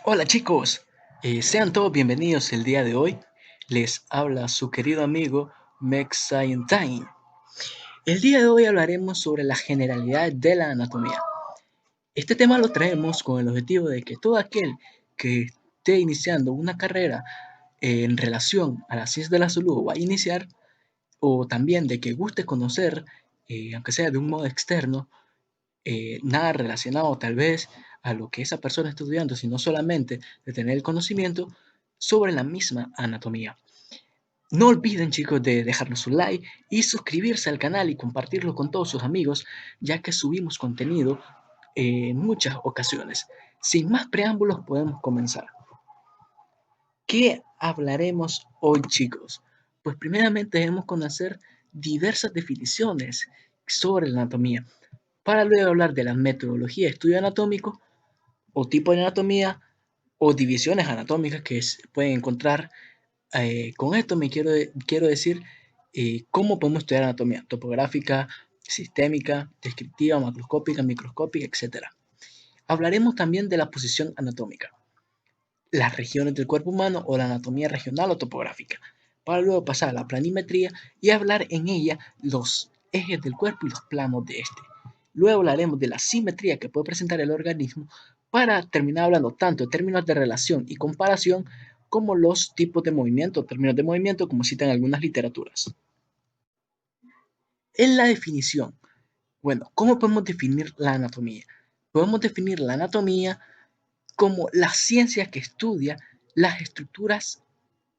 Hola chicos, sean todos bienvenidos el día de hoy. Les habla su querido amigo Mexaintine. El día de hoy hablaremos sobre las generalidades de la anatomía. Este tema lo traemos con el objetivo de que todo aquel que esté iniciando una carrera en relación a las ciencias de la salud o va a iniciar, o también de que guste conocer, aunque sea de un modo externo, nada relacionado tal vez a lo que esa persona está estudiando, sino solamente de tener el conocimiento sobre la misma anatomía. No olviden chicos de dejarnos un like y suscribirse al canal y compartirlo con todos sus amigos, ya que subimos contenido en muchas ocasiones. Sin más preámbulos podemos comenzar. ¿Qué hablaremos hoy chicos? Pues primeramente debemos conocer diversas definiciones sobre la anatomía, para luego hablar de la metodología de estudio anatómico o tipo de anatomía o divisiones anatómicas que pueden encontrar. Con esto quiero decir cómo podemos estudiar anatomía topográfica, sistémica, descriptiva, macroscópica, microscópica, etcétera. Hablaremos también de la posición anatómica, las regiones del cuerpo humano o la anatomía regional o topográfica, para luego pasar a la planimetría y hablar en ella los ejes del cuerpo y los planos de este. Luego hablaremos de la simetría que puede presentar el organismo para terminar hablando tanto de términos de relación y comparación como los tipos de movimiento, términos de movimiento como citan algunas literaturas. En la definición, bueno, ¿cómo podemos definir la anatomía? Podemos definir la anatomía como la ciencia que estudia las estructuras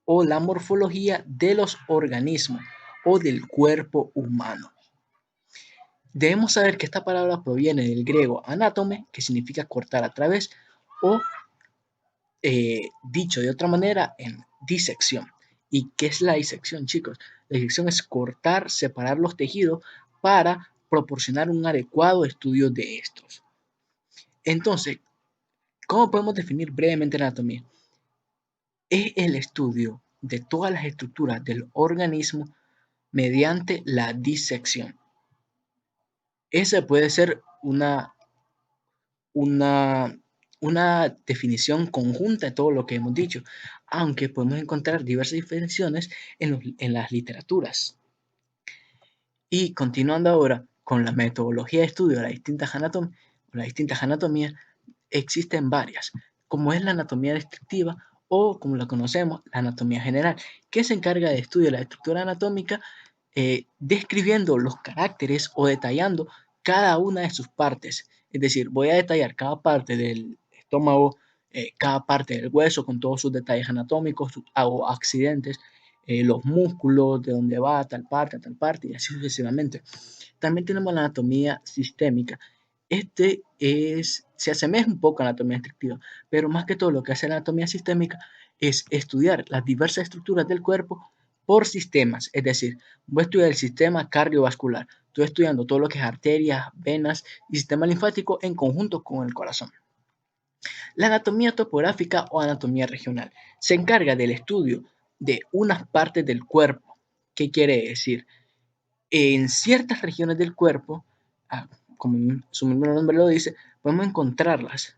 o la morfología de los organismos o del cuerpo humano. Debemos saber que esta palabra proviene del griego anátome, que significa cortar a través, o dicho de otra manera, en disección. ¿Y qué es la disección, chicos? La disección es cortar, separar los tejidos para proporcionar un adecuado estudio de estos. Entonces, ¿cómo podemos definir brevemente la anatomía? Es el estudio de todas las estructuras del organismo mediante la disección. Esa puede ser una, una definición conjunta de todo lo que hemos dicho, aunque podemos encontrar diversas definiciones en las literaturas. Y continuando ahora con la metodología de estudio de las distintas anatomías, existen varias, como es la anatomía descriptiva o como la conocemos, la anatomía general, que se encarga de estudio de la estructura anatómica, describiendo los caracteres o detallando cada una de sus partes. Es decir, voy a detallar cada parte del estómago, cada parte del hueso con todos sus detalles anatómicos o accidentes, los músculos, de dónde va a tal parte y así sucesivamente. También tenemos la anatomía sistémica. Se asemeja un poco a la anatomía descriptiva, pero más que todo lo que hace la anatomía sistémica es estudiar las diversas estructuras del cuerpo por sistemas, es decir, voy a estudiar el sistema cardiovascular, estoy estudiando todo lo que es arterias, venas y sistema linfático en conjunto con el corazón. La anatomía topográfica o anatomía regional se encarga del estudio de unas partes del cuerpo. ¿Qué quiere decir? En ciertas regiones del cuerpo, ah, como su mismo nombre lo dice, podemos encontrarlas.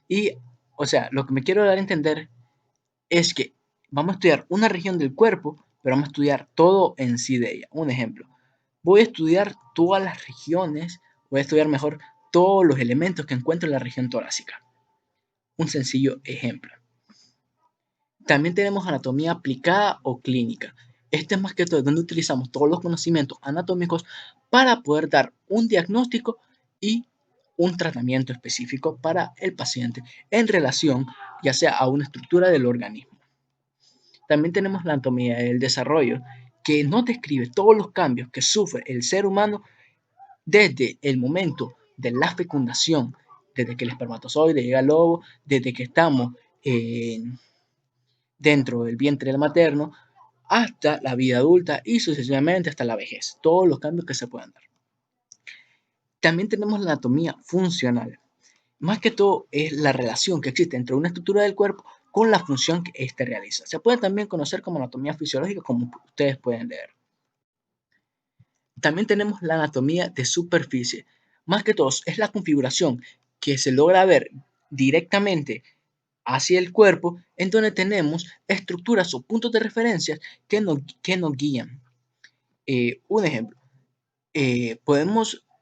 Y, o sea, lo que me quiero dar a entender es que vamos a estudiar una región del cuerpo, pero vamos a estudiar todo en sí de ella. Un ejemplo, voy a estudiar todas las regiones, voy a estudiar mejor todos los elementos que encuentro en la región torácica. Un sencillo ejemplo. También tenemos anatomía aplicada o clínica. Este es más que todo donde utilizamos todos los conocimientos anatómicos para poder dar un diagnóstico y un tratamiento específico para el paciente en relación ya sea a una estructura del organismo. También tenemos la anatomía del desarrollo, que nos describe todos los cambios que sufre el ser humano desde el momento de la fecundación, desde que el espermatozoide llega al óvulo, desde que estamos dentro del vientre del materno, hasta la vida adulta y sucesivamente hasta la vejez, todos los cambios que se puedan dar. También tenemos la anatomía funcional. Más que todo es la relación que existe entre una estructura del cuerpo con la función que éste realiza. Se puede también conocer como anatomía fisiológica, como ustedes pueden leer. También tenemos la anatomía de superficie. Más que todo es la configuración que se logra ver directamente hacia el cuerpo, en donde tenemos estructuras o puntos de referencia que nos guían. Un ejemplo,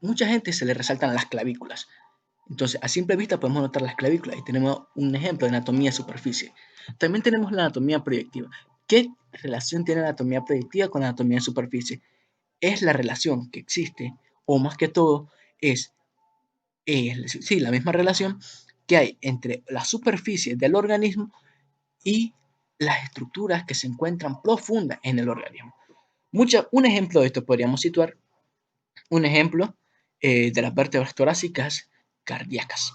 mucha gente se le resaltan las clavículas. Entonces, a simple vista podemos notar las clavículas y tenemos un ejemplo de anatomía de superficie. También tenemos la anatomía proyectiva. ¿Qué relación tiene la anatomía proyectiva con la anatomía de superficie? Es la relación que existe, o más que todo, es la misma relación que hay entre la superficie del organismo y las estructuras que se encuentran profundas en el organismo. Un ejemplo de esto podríamos situar un ejemplo de las vértebras torácicas cardíacas.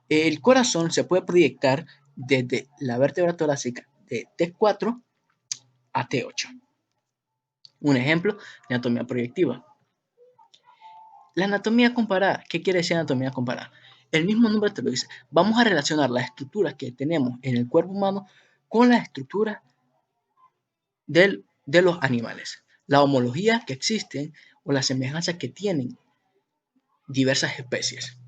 El corazón se puede proyectar desde la vértebra torácica de T4 a T8. Un ejemplo de anatomía proyectiva. La anatomía comparada. ¿Qué quiere decir anatomía comparada? El mismo nombre te lo dice. Vamos a relacionar las estructuras que tenemos en el cuerpo humano con las estructuras de los animales. La homología que existen o la semejanza que tienen diversas especies.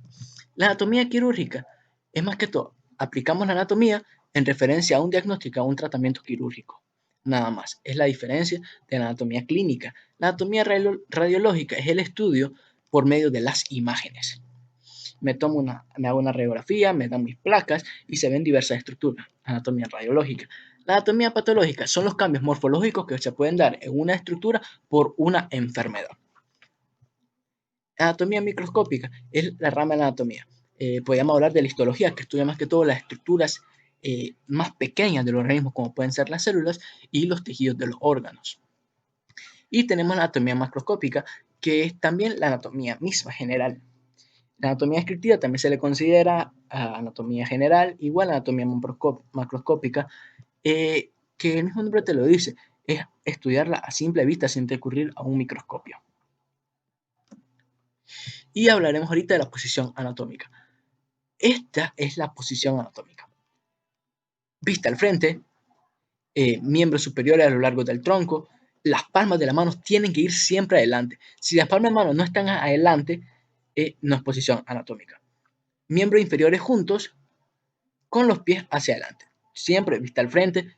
La anatomía quirúrgica es más que todo, aplicamos la anatomía en referencia a un diagnóstico, a un tratamiento quirúrgico. Nada más, es la diferencia de la anatomía clínica. La anatomía radiológica es el estudio por medio de las imágenes. Me hago una radiografía, me dan mis placas y se ven diversas estructuras. Anatomía radiológica. La anatomía patológica son los cambios morfológicos que se pueden dar en una estructura por una enfermedad. Anatomía microscópica es la rama de la anatomía. Podríamos hablar de la histología, que estudia más que todo las estructuras más pequeñas del organismo, como pueden ser las células y los tejidos de los órganos. Y tenemos la anatomía macroscópica, que es también la anatomía misma general. La anatomía descriptiva también se le considera anatomía general, igual a anatomía macroscópica, que el mismo nombre te lo dice, es estudiarla a simple vista sin recurrir a un microscopio. Y hablaremos ahorita de la posición anatómica. Esta es la posición anatómica. Vista al frente, miembros superiores a lo largo del tronco, las palmas de las manos tienen que ir siempre adelante. Si las palmas de las manos no están adelante, no es posición anatómica. Miembros inferiores juntos con los pies hacia adelante. Siempre vista al frente,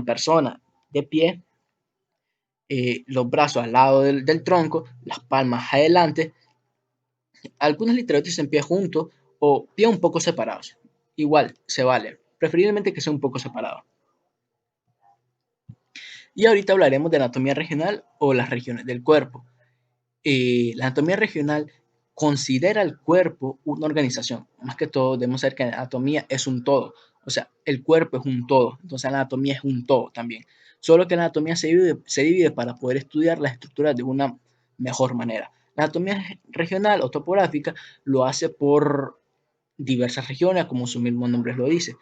persona de pie, los brazos al lado del tronco, las palmas adelante. Algunos literalmente dicen pie juntos o pie un poco separados. Igual, se vale. Preferiblemente que sea un poco separado. Y ahorita hablaremos de anatomía regional o las regiones del cuerpo. La anatomía regional considera el cuerpo una organización. Más que todo, debemos saber que la anatomía es un todo. O sea, el cuerpo es un todo. Entonces, la anatomía es un todo también. Solo que la anatomía se divide para poder estudiar las estructuras de una mejor manera. La anatomía regional o topográfica lo hace por diversas regiones, como su mismo nombre lo dice.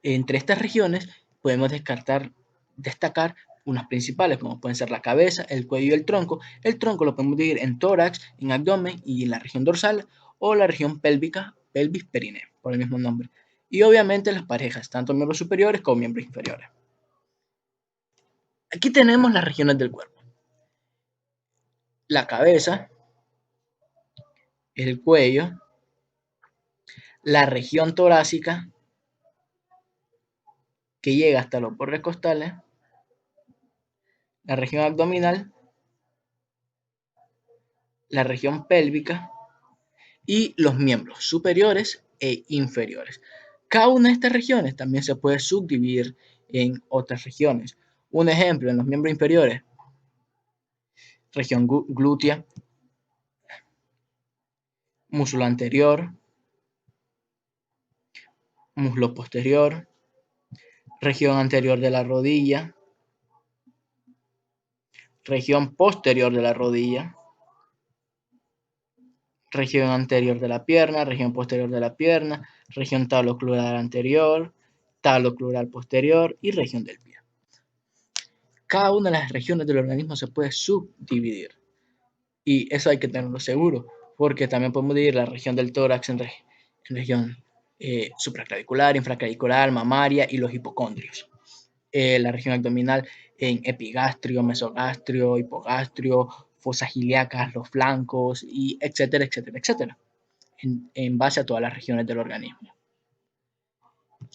Entre estas regiones podemos destacar unas principales, como pueden ser la cabeza, el cuello y el tronco. El tronco lo podemos dividir en tórax, en abdomen y en la región dorsal, o la región pélvica, pelvis perineo, por el mismo nombre. Y obviamente las parejas, tanto miembros superiores como miembros inferiores. Aquí tenemos las regiones del cuerpo. La cabeza, el cuello, la región torácica, que llega hasta los bordes costales, la región abdominal, la región pélvica y los miembros superiores e inferiores. Cada una de estas regiones también se puede subdividir en otras regiones. Un ejemplo, en los miembros inferiores, región glútea, muslo anterior, muslo posterior, región anterior de la rodilla, región posterior de la rodilla, región anterior de la pierna, región posterior de la pierna, región talocrural anterior, talocrural posterior y región del pie. Cada una de las regiones del organismo se puede subdividir y eso hay que tenerlo seguro porque también podemos dividir la región del tórax en región supraclavicular, infraclavicular, mamaria y los hipocondrios. La región abdominal en epigastrio, mesogastrio, hipogastrio, fosas ilíacas, los flancos y etcétera, etcétera, etcétera, en base a todas las regiones del organismo.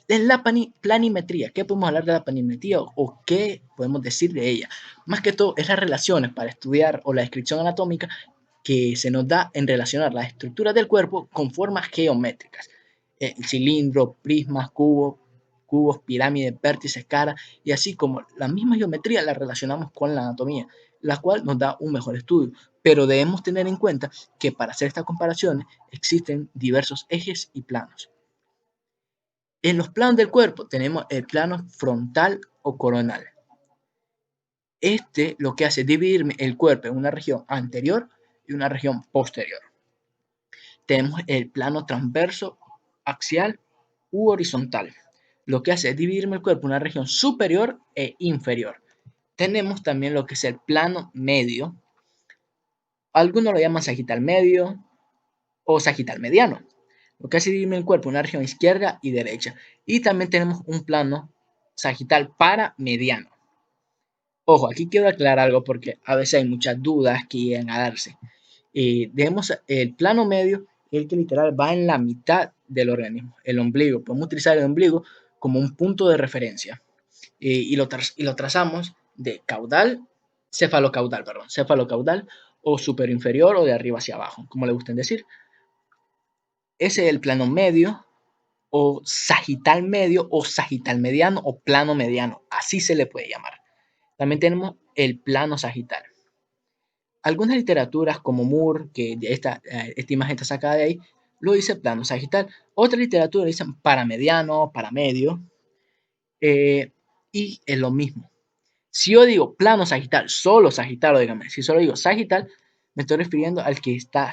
Es la planimetría. ¿Qué podemos hablar de la planimetría o qué podemos decir de ella? Más que todo es las relaciones para estudiar o la descripción anatómica que se nos da en relacionar las estructuras del cuerpo con formas geométricas. Cilindros, prismas, cubos, pirámides, vértices, cara, y así como la misma geometría la relacionamos con la anatomía, la cual nos da un mejor estudio. Pero debemos tener en cuenta que para hacer estas comparaciones existen diversos ejes y planos. En los planos del cuerpo tenemos el plano frontal o coronal. Este lo que hace es dividir el cuerpo en una región anterior y una región posterior. Tenemos el plano transverso, axial u horizontal. Lo que hace es dividirme el cuerpo en una región superior e inferior. Tenemos también lo que es el plano medio. Algunos lo llaman sagital medio o sagital mediano. Lo que hace dividirme el cuerpo en una región izquierda y derecha. Y también tenemos un plano sagital paramediano. Ojo, aquí quiero aclarar algo porque a veces hay muchas dudas que llegan a darse. Debemos el plano medio, el que literal va en la mitad del organismo, el ombligo. Podemos utilizar el ombligo como un punto de referencia y lo trazamos de caudal, cefalocaudal o superinferior o de arriba hacia abajo, como le gusten decir. Ese es el plano medio o sagital medio o sagital mediano o plano mediano, así se le puede llamar. También tenemos el plano sagital. Algunas literaturas como Moore, que esta imagen está sacada de ahí, lo dice plano sagital. Otra literatura dicen paramediano, paramedio, y es lo mismo. Si yo digo plano sagital, solo sagital, o dígame, si solo digo sagital, me estoy refiriendo al que está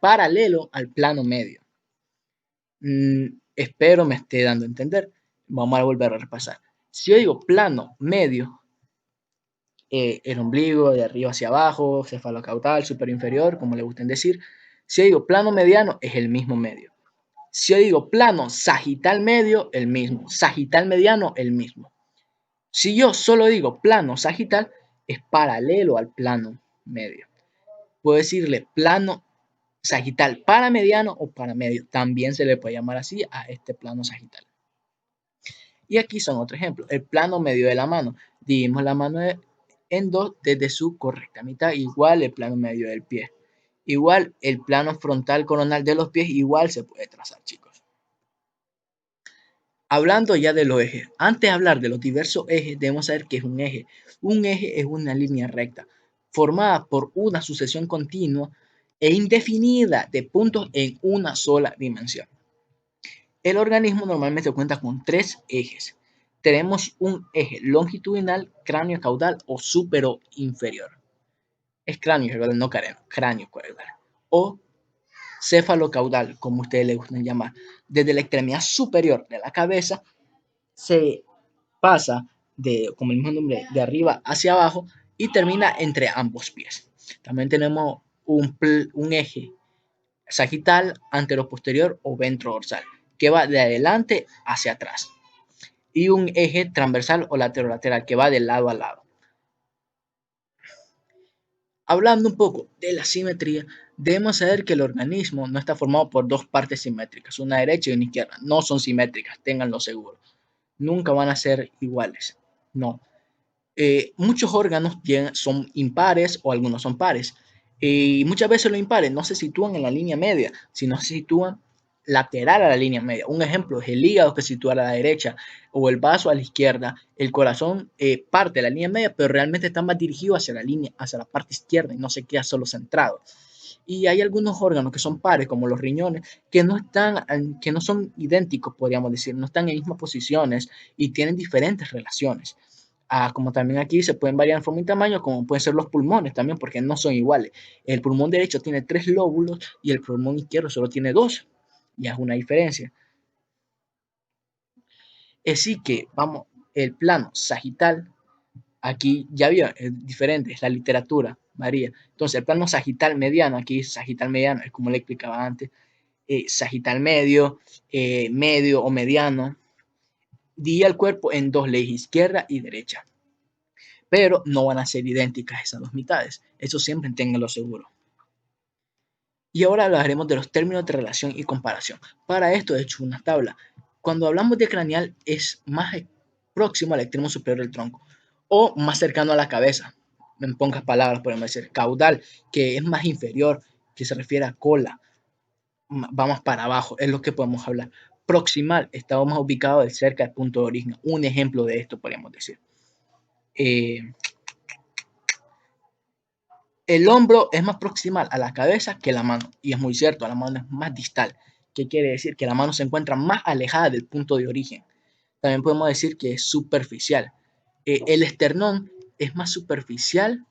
paralelo al plano medio. Espero me esté dando a entender. Vamos a volver a repasar. Si yo digo plano medio, el ombligo de arriba hacia abajo, cefalocaudal, superinferior, como le gusten decir. Si yo digo plano mediano, es el mismo medio. Si yo digo plano sagital medio, el mismo. Sagital mediano, el mismo. Si yo solo digo plano sagital, es paralelo al plano medio. Puedo decirle plano sagital paramediano o paramedio. También se le puede llamar así a este plano sagital. Y aquí son otro ejemplo. El plano medio de la mano. Dividimos la mano en dos desde su correcta mitad. Igual el plano medio del pie. Igual el plano frontal coronal de los pies. Igual se puede trazar, chicos. Hablando ya de los ejes. Antes de hablar de los diversos ejes, debemos saber qué es un eje. Un eje es una línea recta formada por una sucesión continua e indefinida de puntos en una sola dimensión. El organismo normalmente cuenta con tres ejes. Tenemos un eje longitudinal, cráneo caudal o supero inferior. Es cráneo caudal, no cráneo caudal. O cefalocaudal, como ustedes le gustan llamar. Desde la extremidad superior de la cabeza se pasa, como el mismo nombre, de arriba hacia abajo y termina entre ambos pies. También tenemos un eje sagital, anteroposterior o ventrodorsal, que va de adelante hacia atrás. Y un eje transversal o lateral que va de lado a lado. Hablando un poco de la simetría, debemos saber que el organismo no está formado por dos partes simétricas, una derecha y una izquierda. No son simétricas, ténganlo seguro. Nunca van a ser iguales. No. Muchos órganos son impares o algunos son pares. Y muchas veces los impares no se sitúan en la línea media, sino se sitúan lateral a la línea media. Un ejemplo es el hígado que se sitúa a la derecha o el vaso a la izquierda. El corazón parte de la línea media, pero realmente está más dirigido hacia la parte izquierda y no se queda solo centrado. Y hay algunos órganos que son pares, como los riñones, que no son idénticos, podríamos decir, no están en mismas posiciones y tienen diferentes relaciones. Como también aquí se pueden variar en forma y tamaño, como pueden ser los pulmones también, porque no son iguales. El pulmón derecho tiene 3 lóbulos y el pulmón izquierdo solo tiene 2. Ya es una diferencia. Así que vamos, el plano sagital, aquí ya vio, es diferente, es la literatura, varía. Entonces el plano sagital mediano, aquí sagital mediano, es como le explicaba antes, sagital medio, medio o mediano, divide el cuerpo en dos leyes, izquierda y derecha. Pero no van a ser idénticas esas dos mitades. Eso siempre ténganlo seguro. Y ahora hablaremos de los términos de relación y comparación. Para esto he hecho una tabla. Cuando hablamos de craneal es más próximo al extremo superior del tronco o más cercano a la cabeza. En pocas palabras podemos decir caudal, que es más inferior, que se refiere a cola, va más para abajo, es lo que podemos hablar. Proximal, está más ubicado cerca del punto de origen. Un ejemplo de esto podríamos decir. Eh, el hombro es más proximal a la cabeza que la mano, y es muy cierto, la mano es más distal. ¿Qué quiere decir? Que la mano se encuentra más alejada del punto de origen. También podemos decir que es superficial. El esternón es más superficial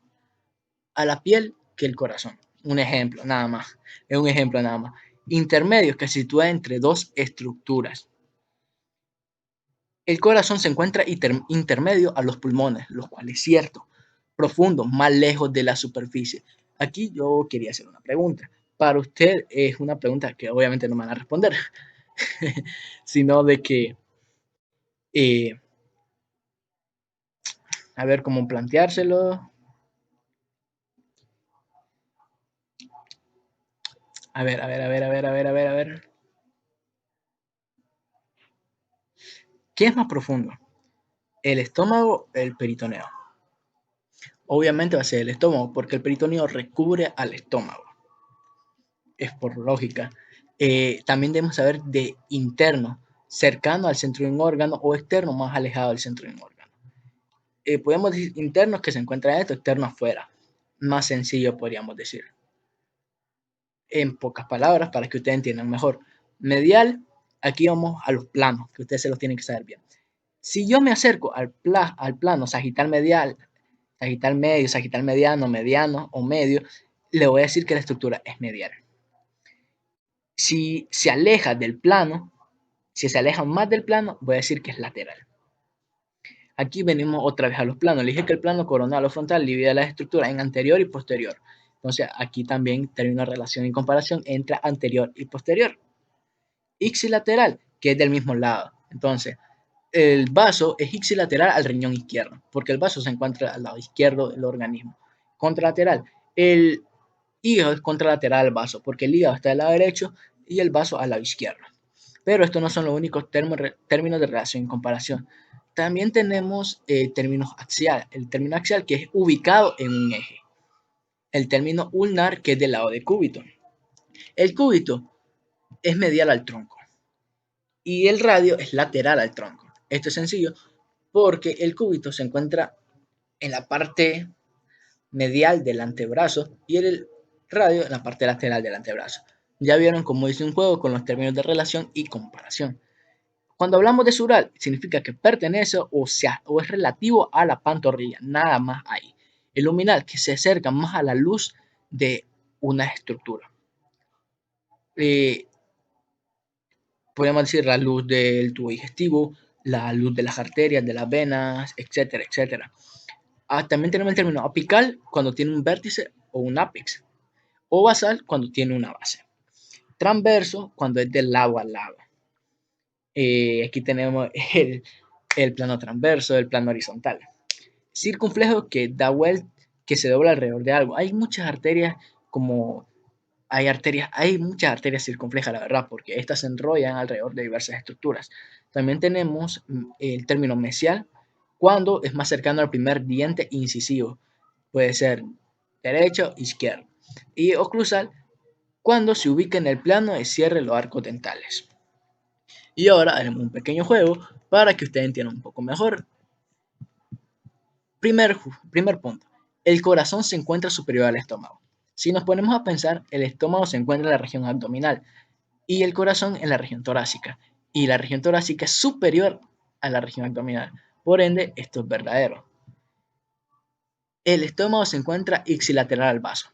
a la piel que el corazón. Un ejemplo, nada más. Es un ejemplo nada más. Intermedio, que se sitúa entre dos estructuras. El corazón se encuentra intermedio a los pulmones, lo cual es cierto. Profundo, más lejos de la superficie. Aquí yo quería hacer una pregunta. Para usted es una pregunta que obviamente no me van a responder, sino de que, eh, a ver cómo planteárselo. A ver. ¿Qué es más profundo? ¿El estómago o el peritoneo? Obviamente va a ser el estómago, porque el peritoneo recubre al estómago. Es por lógica. También debemos saber de interno, cercano al centro de un órgano, o externo, más alejado del centro de un órgano. Podemos decir internos que se encuentra dentro, externo afuera. Más sencillo podríamos decir. En pocas palabras, para que ustedes entiendan mejor. Medial, aquí vamos a los planos, que ustedes se los tienen que saber bien. Si yo me acerco al plano sagital medial, sagital medio, sagital mediano, mediano o medio, le voy a decir que la estructura es medial. Si se aleja del plano, si se aleja más del plano, voy a decir que es lateral. Aquí venimos otra vez a los planos. Le dije que el plano coronal o frontal divide las estructuras en anterior y posterior. Entonces aquí también tengo una relación y comparación entre anterior y posterior. Ipsilateral, que es del mismo lado. Entonces, el vaso es ipsilateral al riñón izquierdo, porque el vaso se encuentra al lado izquierdo del organismo. Contralateral, el hígado es contralateral al vaso, porque el hígado está del lado derecho y el vaso al lado izquierdo. Pero estos no son los únicos términos de relación y comparación. También tenemos términos axial, el término axial que es ubicado en un eje. El término ulnar que es del lado de cúbito. El cúbito es medial al tronco y el radio es lateral al tronco. Esto es sencillo porque el cúbito se encuentra en la parte medial del antebrazo y el radio en la parte lateral del antebrazo. Ya vieron cómo hice un juego con los términos de relación y comparación. Cuando hablamos de sural, significa que pertenece o es relativo a la pantorrilla, nada más ahí. El luminal, que se acerca más a la luz de una estructura. Eh, Podemos decir la luz del tubo digestivo, la luz de las arterias, de las venas, etcétera, etcétera. También tenemos el término apical cuando tiene un vértice o un ápex, o basal cuando tiene una base. Transverso cuando es de lado a lado. Aquí tenemos el plano transverso, el plano horizontal. Circunflejo que da vuelta, que se dobla alrededor de algo. Hay muchas arterias como hay muchas arterias circunflejas, la verdad, porque estas se enrollan alrededor de diversas estructuras. También tenemos el término mesial, cuando es más cercano al primer diente incisivo. Puede ser derecho, izquierdo. Y oclusal, cuando se ubica en el plano de cierre de los arcos dentales. Y ahora haremos un pequeño juego para que ustedes entiendan un poco mejor. Primer punto. El corazón se encuentra superior al estómago. Si nos ponemos a pensar, el estómago se encuentra en la región abdominal y el corazón en la región torácica. Y la región torácica es superior a la región abdominal. Por ende, esto es verdadero. El estómago se encuentra ipsilateral al vaso.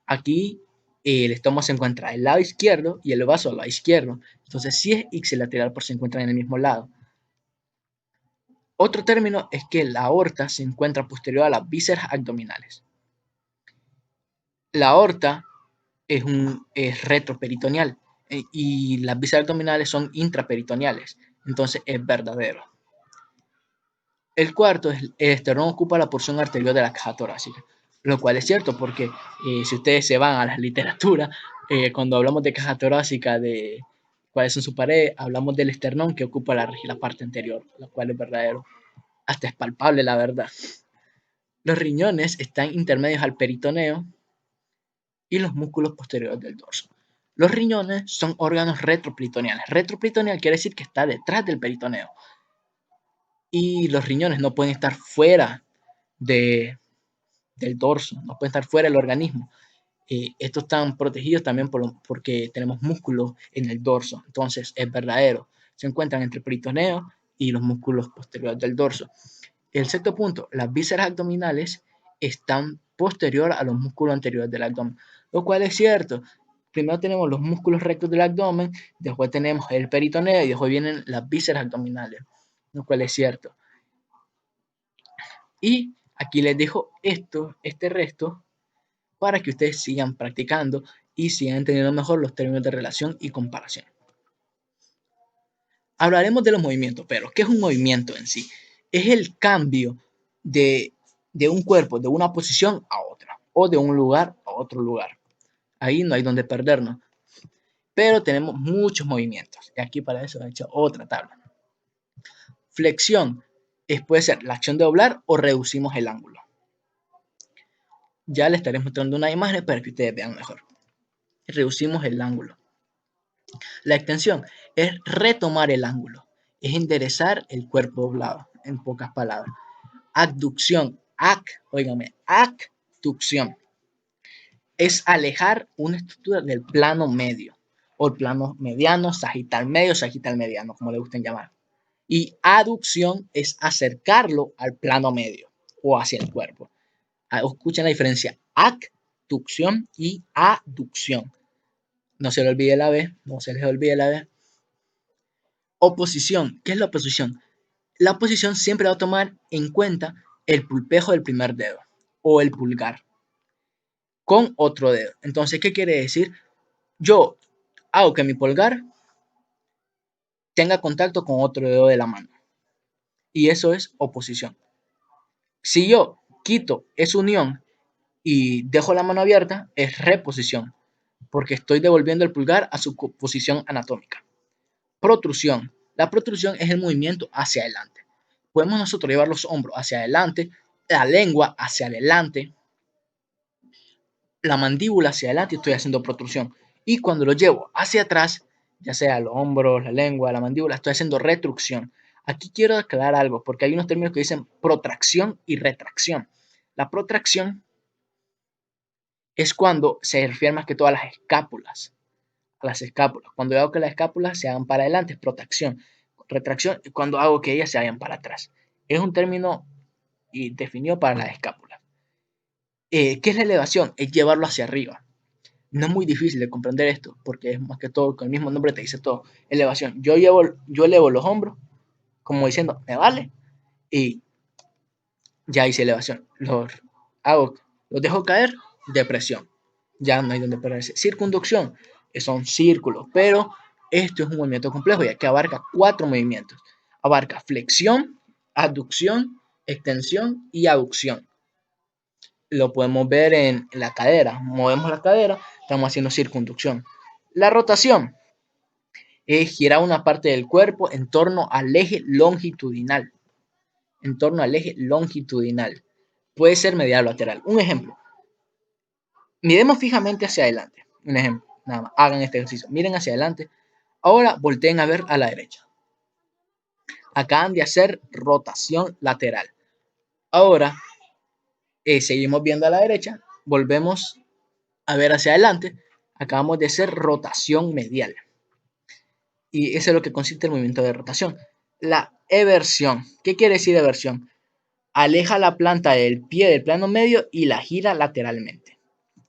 Aquí el estómago se encuentra al lado izquierdo y el vaso al lado izquierdo. Entonces sí es ipsilateral por se encuentran en el mismo lado. Otro término es que la aorta se encuentra posterior a las vísceras abdominales. La aorta es retroperitoneal y las vísceras abdominales son intraperitoneales. Entonces es verdadero. El cuarto es el esternón ocupa la porción arterial de la caja torácica, lo cual es cierto porque si ustedes se van a la literatura, cuando hablamos de caja torácica, ¿Cuáles son sus paredes? Hablamos del esternón que ocupa la parte anterior, lo cual es verdadero. Hasta es palpable, la verdad. Los riñones están intermedios al peritoneo y los músculos posteriores del dorso. Los riñones son órganos retroperitoneales. Retroperitoneal quiere decir que está detrás del peritoneo. Y los riñones no pueden estar fuera del dorso, no pueden estar fuera del organismo. Estos están protegidos también porque tenemos músculos en el dorso. Entonces es verdadero. Se encuentran entre el peritoneo y los músculos posteriores del dorso. El sexto punto, las vísceras abdominales están posterior a los músculos anteriores del abdomen, lo cual es cierto. Primero tenemos los músculos rectos del abdomen, después tenemos el peritoneo y después vienen las vísceras abdominales, lo cual es cierto. Y aquí les dejo este resto para que ustedes sigan practicando y sigan entendiendo mejor los términos de relación y comparación. Hablaremos de los movimientos, pero ¿qué es un movimiento en sí? Es el cambio de un cuerpo, de una posición a otra, o de un lugar a otro lugar. Ahí no hay donde perdernos. Pero tenemos muchos movimientos. Y aquí para eso he hecho otra tabla. Flexión puede ser la acción de doblar o reducimos el ángulo. Ya les estaré mostrando una imagen para que ustedes vean mejor. Reducimos el ángulo. La extensión es retomar el ángulo, es enderezar el cuerpo doblado, en pocas palabras. Abducción, abducción, es alejar una estructura del plano medio, o el plano mediano, sagital medio, sagital mediano, como le gusten llamar. Y aducción es acercarlo al plano medio, o hacia el cuerpo. Escuchen la diferencia, abducción y aducción. No se les olvide la B, no se les olvide la B. Oposición. ¿Qué es la oposición? La oposición siempre va a tomar en cuenta el pulpejo del primer dedo o el pulgar con otro dedo. Entonces, ¿qué quiere decir? Yo hago que mi pulgar tenga contacto con otro dedo de la mano. Y eso es oposición. Si yo quito esa unión y dejo la mano abierta, es reposición, porque estoy devolviendo el pulgar a su posición anatómica. Protrusión. La protrusión es el movimiento hacia adelante. Podemos nosotros llevar los hombros hacia adelante, la lengua hacia adelante, la mandíbula hacia adelante y estoy haciendo protrusión. Y cuando lo llevo hacia atrás, ya sea los hombros, la lengua, la mandíbula, estoy haciendo retrucción. Aquí quiero aclarar algo, porque hay unos términos que dicen protracción y retracción. La protracción es cuando se refiere más que todo a las escápulas. Cuando hago que las escápulas se hagan para adelante, es protracción. Retracción es cuando hago que ellas se vayan para atrás. Es un término definido para las escápulas. ¿Qué es la elevación? Es llevarlo hacia arriba. No es muy difícil de comprender esto, porque es más que todo, con el mismo nombre te dice todo. Elevación. Yo elevo los hombros, como diciendo, me vale, y ya hice elevación. Los dejo caer, depresión. Ya no hay donde perderse. Circunducción, son círculos, pero esto es un movimiento complejo, ya que abarca 4 movimientos. Abarca flexión, aducción, extensión y aducción. Lo podemos ver en la cadera. Movemos la cadera, estamos haciendo circunducción. La rotación es girar una parte del cuerpo en torno al eje longitudinal. En torno al eje longitudinal. Puede ser medial o lateral. Un ejemplo. Miremos fijamente hacia adelante. Un ejemplo. Nada más. Hagan este ejercicio. Miren hacia adelante. Ahora volteen a ver a la derecha. Acaban de hacer rotación lateral. Ahora seguimos viendo a la derecha. Volvemos a ver hacia adelante. Acabamos de hacer rotación medial. Y eso es lo que consiste el movimiento de rotación. La eversión. ¿Qué quiere decir eversión? Aleja la planta del pie del plano medio y la gira lateralmente.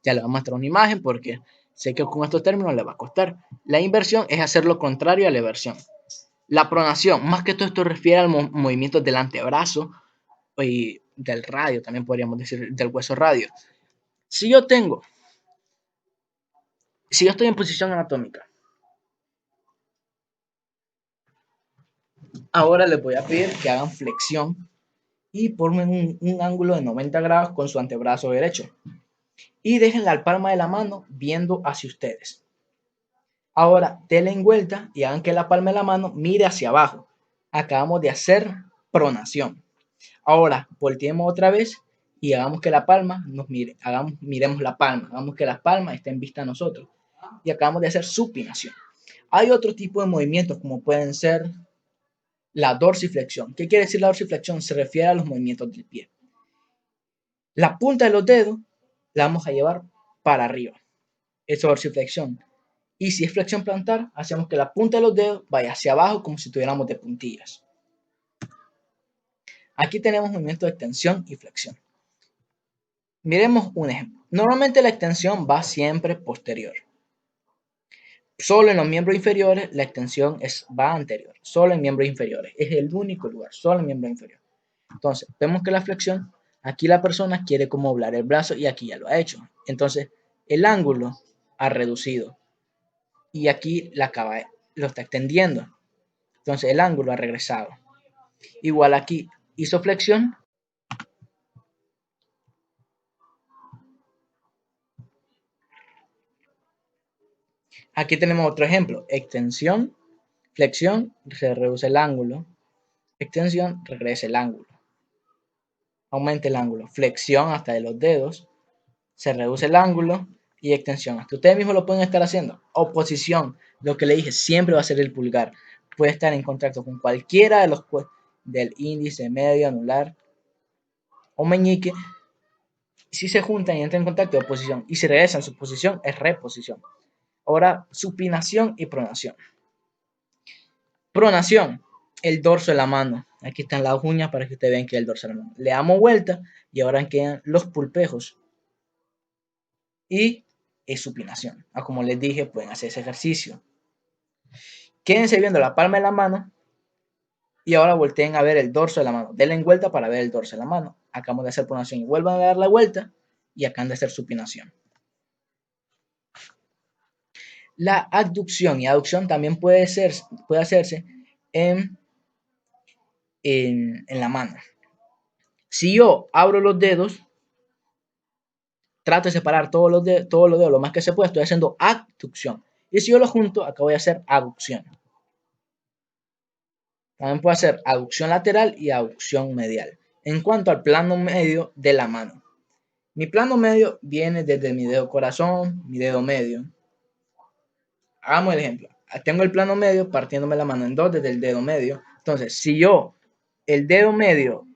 Ya le voy a mostrar una imagen porque sé que con estos términos le va a costar. La inversión es hacer lo contrario a la eversión. La pronación, más que todo esto refiere al movimiento del antebrazo y del radio, también podríamos decir del hueso radio. Si yo estoy en posición anatómica, ahora les voy a pedir que hagan flexión y formen un ángulo de 90 grados con su antebrazo derecho. Y dejen la palma de la mano viendo hacia ustedes. Ahora denle en vuelta y hagan que la palma de la mano mire hacia abajo. Acabamos de hacer pronación. Ahora volteemos otra vez y hagamos que la palma nos mire. Miremos la palma. Hagamos que la palma esté en vista a nosotros. Y acabamos de hacer supinación. Hay otro tipo de movimientos como pueden ser la dorsiflexión. ¿Qué quiere decir la dorsiflexión? Se refiere a los movimientos del pie. La punta de los dedos la vamos a llevar para arriba. Eso es dorsiflexión. Y si es flexión plantar, hacemos que la punta de los dedos vaya hacia abajo como si tuviéramos de puntillas. Aquí tenemos movimiento de extensión y flexión. Miremos un ejemplo. Normalmente la extensión va siempre posterior. Solo en los miembros inferiores la extensión va anterior. Solo en miembros inferiores. Es el único lugar, solo en miembros inferiores. Entonces, vemos que la flexión, aquí la persona quiere como doblar el brazo y aquí ya lo ha hecho. Entonces, el ángulo ha reducido. Y aquí lo está extendiendo. Entonces, el ángulo ha regresado. Igual aquí hizo flexión. Aquí tenemos otro ejemplo. Extensión, flexión, se reduce el ángulo. Extensión, regresa el ángulo. Aumenta el ángulo. Flexión hasta de los dedos. Se reduce el ángulo. Y extensión. Hasta ustedes mismos lo pueden estar haciendo. Oposición. Lo que le dije, siempre va a ser el pulgar. Puede estar en contacto con cualquiera de los del índice, medio, anular o meñique. Si se juntan y entran en contacto, de oposición. Y si regresan a su posición, es reposición. Ahora, supinación y pronación. Pronación, el dorso de la mano. Aquí están las uñas para que ustedes vean que es el dorso de la mano. Le damos vuelta y ahora quedan los pulpejos. Y es supinación. Como les dije, pueden hacer ese ejercicio. Quédense viendo la palma de la mano y ahora volteen a ver el dorso de la mano. Denle vuelta para ver el dorso de la mano. Acabamos de hacer pronación y vuelvan a dar la vuelta y acaban de hacer supinación. La abducción y aducción también puede hacerse en la mano. Si yo abro los dedos, trato de separar todos los dedos lo más que se pueda, estoy haciendo abducción. Y si yo los junto, acá voy a hacer aducción. También puedo hacer aducción lateral y aducción medial. En cuanto al plano medio de la mano. Mi plano medio viene desde mi dedo corazón, mi dedo medio. Hagamos el ejemplo. Tengo el plano medio partiéndome la mano en dos desde el dedo medio. Entonces, si yo el dedo medio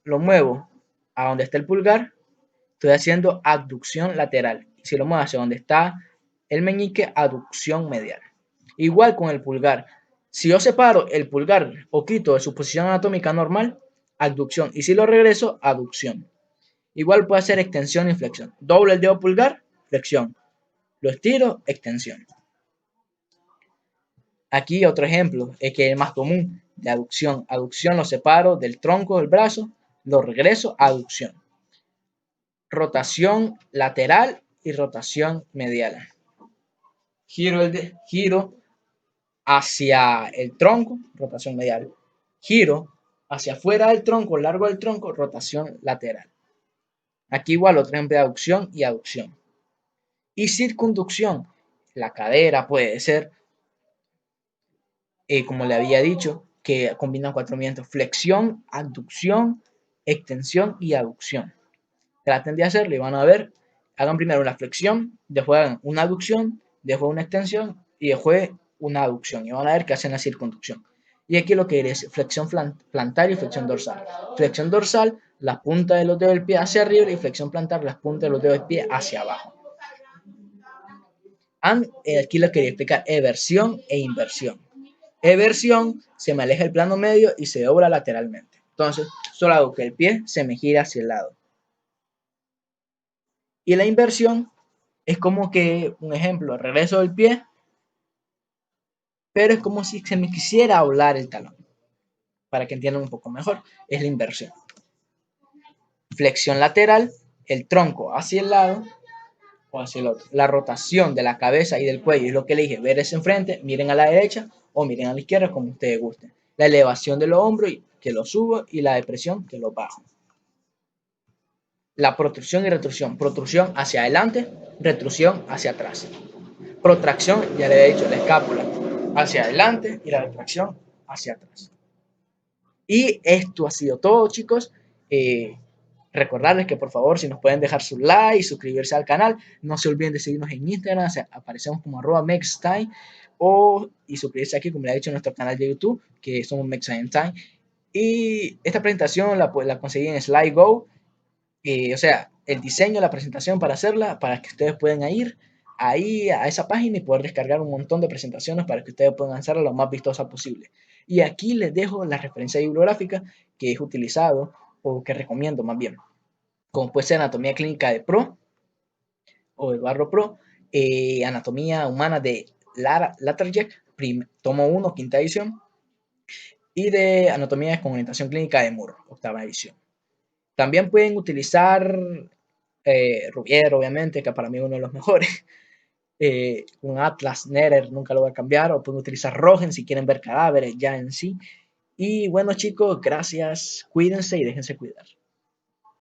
lo muevo a donde está el pulgar, estoy haciendo abducción lateral. Si lo muevo hacia donde está el meñique, aducción medial. Igual con el pulgar. Si yo separo el pulgar o quito de su posición anatómica normal, abducción. Y si lo regreso, aducción. Igual puede hacer extensión y flexión. Doblo el dedo pulgar, flexión. Lo estiro, extensión. Aquí otro ejemplo, es que es el más común, de aducción. Aducción lo separo del tronco del brazo, lo regreso, aducción. Rotación lateral y rotación medial. Giro hacia el tronco, rotación medial. Giro hacia afuera del tronco, largo del tronco, rotación lateral. Aquí igual otro ejemplo de aducción y aducción. Y circunducción, la cadera puede ser, como le había dicho, que combinan 4 movimientos: flexión, abducción, extensión y aducción. Traten de hacerlo y van a ver. Hagan primero una flexión, después hagan una aducción, después una extensión y después una aducción. Y van a ver que hacen la circunducción. Y aquí lo que es flexión plantar y flexión dorsal. Flexión dorsal, la punta de los dedos del pie hacia arriba, y flexión plantar, las puntas de los dedos del pie hacia abajo. Aquí lo quería explicar: eversión e inversión. Eversión, se me aleja el plano medio y se dobla lateralmente. Entonces, solo hago que el pie se me gira hacia el lado. Y la inversión es como que, un ejemplo, regreso del pie, pero es como si se me quisiera doblar el talón. Para que entiendan un poco mejor, es la inversión. Flexión lateral, el tronco hacia el lado o hacia el otro. La rotación de la cabeza y del cuello es lo que le dije: ver ese enfrente, miren a la derecha o miren a la izquierda, como ustedes gusten. La elevación de los hombros, que lo subo, y la depresión, que lo bajo. La protrusión y retrusión. Protrusión hacia adelante, retrusión hacia atrás. Protracción, ya le he dicho, la escápula hacia adelante y la retracción hacia atrás. Y esto ha sido todo, chicos. Recordarles que por favor, si nos pueden dejar su like, suscribirse al canal, no se olviden de seguirnos en Instagram, o sea, aparecemos como @mextime, y suscribirse aquí, como le he dicho, en nuestro canal de YouTube, que somos Mextime. Y esta presentación la conseguí en SlideGo, o sea, el diseño, la presentación para hacerla, para que ustedes puedan ir ahí a esa página y poder descargar un montón de presentaciones para que ustedes puedan hacerla lo más vistosa posible. Y aquí les dejo la referencia bibliográfica que he utilizado o que recomiendo más bien, como puede ser Anatomía Clínica de Pro o Eduardo Pro, Anatomía Humana de Latarjek, tomo 1, quinta edición, y de Anatomía de Comunicación Clínica de Moore, octava edición. También pueden utilizar Rubier, obviamente, que para mí es uno de los mejores. Un Atlas Netter nunca lo voy a cambiar. O pueden utilizar Rogen si quieren ver cadáveres ya en sí. Y bueno, chicos, gracias. Cuídense y déjense cuidar.